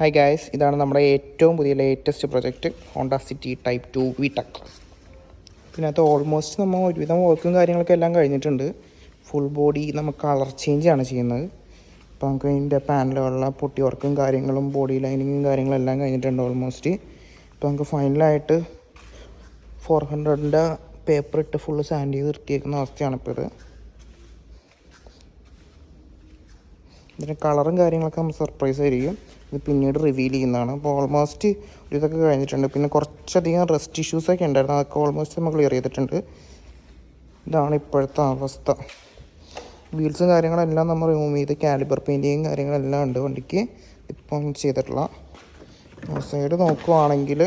Hi guys, ഇതാണ് നമ്മുടെ ഏറ്റവും പുതിയ latest project Honda city type 2 VTEC. ഇതിനകത്ത് ഓൾമോസ്റ്റ് നമ്മൾ ഒരുവിധം വർക്കും കാര്യങ്ങളൊക്കെ എല്ലാം കഴിഞ്ഞിട്ടുണ്ട്. ഫുൾ ബോഡി നമ്മൾ കളർ ചേഞ്ചാണ് ചെയ്യുന്നത്. അപ്പോൾ നമുക്ക് അതിൻ്റെ പാനലുള്ള പൊട്ടി വർക്കും കാര്യങ്ങളും ബോഡി ലൈനിങ്ങും കാര്യങ്ങളും എല്ലാം കഴിഞ്ഞിട്ടുണ്ട് ഓൾമോസ്റ്റ്. ഇപ്പോൾ നമുക്ക് ഫൈനലായിട്ട് 400ൻ്റെ പേപ്പർ ഇട്ട് ഫുള്ള് സാൻഡ് ചെയ്ത് നിർത്തിയേക്കുന്ന അവസ്ഥയാണിപ്പോൾ ഇത്. ഇതിൻ്റെ കളറും കാര്യങ്ങളൊക്കെ നമ്മൾ സർപ്രൈസ് ആയിരിക്കും, ഇത് പിന്നീട് റിവീൽ ചെയ്യുന്നതാണ്. അപ്പോൾ ഓൾമോസ്റ്റ് ഇതൊക്കെ കഴിഞ്ഞിട്ടുണ്ട്. പിന്നെ കുറച്ചധികം റെസ്റ്റ് ഇഷ്യൂസൊക്കെ ഉണ്ടായിരുന്നു, അതൊക്കെ ഓൾമോസ്റ്റ് നമ്മൾ ക്ലിയർ ചെയ്തിട്ടുണ്ട്. ഇതാണ് ഇപ്പോഴത്തെ അവസ്ഥ. വീൽസും കാര്യങ്ങളെല്ലാം നമ്മൾ റിമൂവ് ചെയ്ത് കാലിബർ പെയിൻറ്റിങ്ങും കാര്യങ്ങളെല്ലാം ഉണ്ട് വണ്ടിക്ക്. ഇപ്പം ചെയ്തിട്ടുള്ള സൈഡ് നോക്കുവാണെങ്കിൽ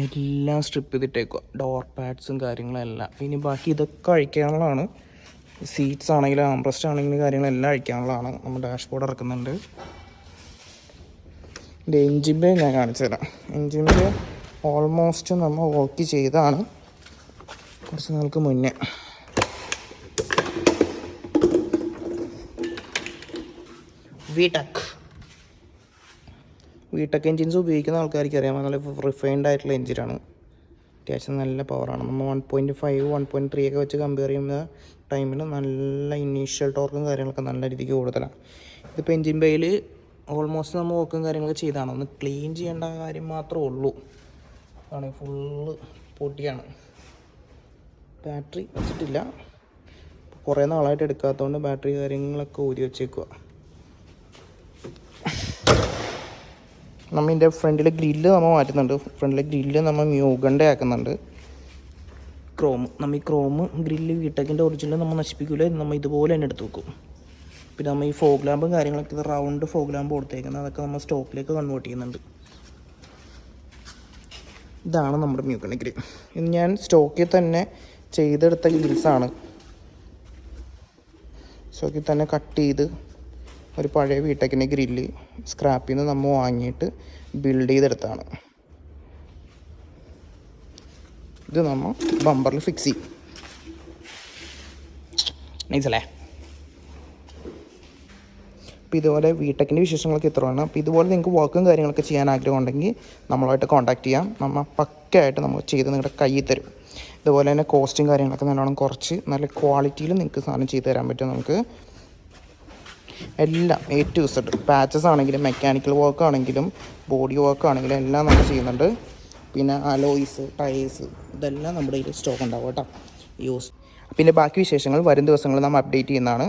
എല്ലാം സ്ട്രിപ്പ് ചെയ്തിട്ടേക്കുക, ഡോർ പാഡ്സും കാര്യങ്ങളെല്ലാം. ഇനി ബാക്കി ഇതൊക്കെ അഴിക്കാനുള്ളതാണ്. സീറ്റ്സ് ആണെങ്കിലും ആംബ്രസ്റ്റ് ആണെങ്കിലും കാര്യങ്ങളെല്ലാം അഴിക്കാനുള്ളതാണ്. നമ്മൾ ഡാഷ്ബോർഡ് ഇറക്കുന്നുണ്ട്. ഇതിൻ്റെ എൻജിൻ ബേ ഞാൻ കാണിച്ചു തരാം. എൻജിൻ ബേ ഓൾമോസ്റ്റ് നമ്മൾ വർക്ക് ചെയ്താണ് കുറച്ച് നാൾക്ക് മുന്നേ. VTEC എൻജിൻസ് ഉപയോഗിക്കുന്ന ആൾക്കാർക്ക് അറിയാം, നല്ല റിഫൈൻഡ് ആയിട്ടുള്ള എൻജിനാണ്. അത്യാവശ്യം നല്ല പവറാണ്. നമ്മൾ 1.5 1.3 ഒക്കെ വെച്ച് കമ്പയർ ചെയ്യുന്ന ടൈമിൽ നല്ല ഇനീഷ്യൽ ടോർക്കും കാര്യങ്ങളൊക്കെ നല്ല രീതിക്ക് കൂടുതലാണ്. ഇതിപ്പോൾ എൻജിൻ ബേയിൽ ഓൾമോസ്റ്റ് നമ്മൾ വർക്കും കാര്യങ്ങളൊക്കെ ചെയ്താണ്. ഒന്ന് ക്ലീൻ ചെയ്യേണ്ട കാര്യം മാത്രമേ ഉള്ളൂ. ആണ് ഫുള്ള് പൊട്ടിയാണ്. ബാറ്ററി വെച്ചിട്ടില്ല, കുറേ നാളായിട്ട് എടുക്കാത്തതുകൊണ്ട് ബാറ്ററി കാര്യങ്ങളൊക്കെ ഊരി വെച്ചേക്കുക. നമ്മൾ ഇതിൻ്റെ ഫ്രണ്ടിലെ ഗ്രില്ല് നമ്മൾ മാറ്റുന്നുണ്ട്. ഫ്രണ്ടിലെ ഗ്രില്ല് നമ്മൾ മ്യൂഗൻ്റെ ആക്കുന്നുണ്ട്. നമ്മൾ ഈ ക്രോമ് ഗ്രില്ല് VTECൻ്റെ ഒറിജിനൽ നമ്മൾ നശിപ്പിക്കില്ല, നമ്മൾ ഇതുപോലെ തന്നെ എടുത്ത് വെക്കും. പിന്നെ നമ്മൾ ഈ ഫോഗ് ലാമ്പും കാര്യങ്ങളൊക്കെ, ഇത് റൗണ്ട് ഫോഗ് ലാമ്പ് കൊടുത്തേക്കുന്നത്, അതൊക്കെ നമ്മൾ സ്റ്റോക്കിലേക്ക് കൺവേർട്ട് ചെയ്യുന്നുണ്ട്. ഇതാണ് നമ്മുടെ മ്യൂഗൺ ഗ്രിൽ. ഇത് ഞാൻ സ്റ്റോക്കിൽ തന്നെ ചെയ്തെടുത്ത ഗ്രിൽസാണ്. സ്റ്റോക്കിൽ തന്നെ കട്ട് ചെയ്ത് ഒരു പഴയ VTECൻ്റെ ഗ്രില്ല് സ്ക്രാപ്പിൽ നിന്ന് നമ്മൾ വാങ്ങിയിട്ട് ബിൽഡ് ചെയ്തെടുത്താണ്. ഇത് നമ്മൾ ബമ്പറിൽ ഫിക്സ് ചെയ്യും. നൈസല്ലേ? അപ്പോൾ ഇതുപോലെ VTECൻ്റെ വിശേഷങ്ങളൊക്കെ ഇത്രയാണ്. അപ്പോൾ ഇതുപോലെ നിങ്ങൾക്ക് വർക്കും കാര്യങ്ങളൊക്കെ ചെയ്യാൻ ആഗ്രഹം ഉണ്ടെങ്കിൽ നമ്മളായിട്ട് കോൺടാക്ട് ചെയ്യാം. നമ്മൾ പക്കയായിട്ട് നമ്മൾ ചെയ്ത് നിങ്ങളുടെ കയ്യിൽ തരും. ഇതുപോലെ തന്നെ കോസ്റ്റും കാര്യങ്ങളൊക്കെ നല്ലോണം കുറച്ച് നല്ല ക്വാളിറ്റിയിൽ നിങ്ങൾക്ക് സാധനം ചെയ്ത് തരാൻ പറ്റും. നമുക്ക് എല്ലാം A to Z, പാച്ചസ് ആണെങ്കിലും മെക്കാനിക്കൽ വർക്ക് ആണെങ്കിലും ബോഡി വർക്ക് ആണെങ്കിലും എല്ലാം നമ്മൾ ചെയ്യുന്നുണ്ട്. പിന്നെ അലോയ്സ്, ടയേഴ്സ്, ഇതെല്ലാം നമ്മുടെ കയ്യിൽ സ്റ്റോക്ക് ഉണ്ടാവും കേട്ടോ. പിന്നെ ബാക്കി വിശേഷങ്ങൾ വരും ദിവസങ്ങളിൽ നമ്മൾ അപ്ഡേറ്റ് ചെയ്യുന്നതാണ്.